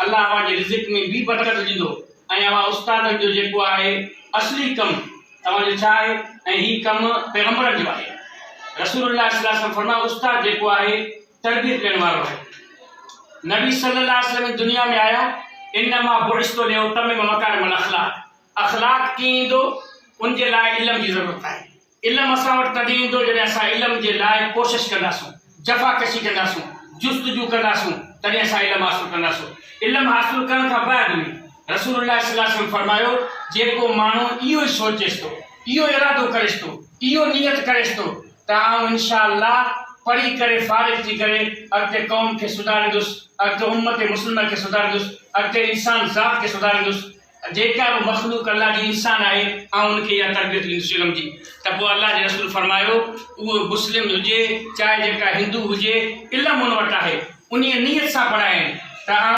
अल्लाह अवांजे रिज़िक में भी बरकत ॾींदो ऐं अवां उस्तादनि जो जेको आहे असली कमु तव्हांजो छा आहे ऐं ही कमु पैगंबरनि जो आहे। रसूलुल्लाह सल्लल्लाहु अलैहि वसल्लम फरमायो उस्ताद जेको आहे तरबियत ॾियण वारो आहे। नबी सल्लल्लाहु अलैहि वसल्लम दुनिया में आया इन्नमा बुइस्तु लिउतम्मिम मकारिमल अख़लाक़। अख़लाक़ कीअं ईंदो उनजे लाइ इल्म जी ज़रूरत आहे। इल्म असां वटि तॾहिं ईंदो जॾहिं असां इल्म जे लाइ कोशिशि कंदासूं, जफ़ाकशी कंदासूं, जुस्तजू कंदासूं, तॾहिं असां इल्म हासिलु कंदासूं। इल्म हासिलु करण खां बाद में रसूलुल्लाह सल्लल्लाहु अलैहि वसल्लम फरमायो जेको माण्हू इहो ई सोचेसि थो, इहो इरादो करेसि थो, इहो नियत करेसि थो त आउं इंशाअल्लाह पढ़ी करे फारिग थी करे अॻिते क़ौम खे सुधारींदुसि, अॻिते उम्मत मुस्लिम खे सुधारींदुसि, अॻिते इंसान ज़ात खे सुधारींदुसि, जेका बि मख़लूक अल्लाह जी इंसान आहे ऐं उनखे इहा तरबियत ॾींदुसि इल्म जी, त पोइ अल्लाह जे रसूल फरमायो उहो मुस्लिम हुजे चाहे जेका हिंदू हुजे इल्म उन वटि आहे, उन नियत सां पढ़ाइनि त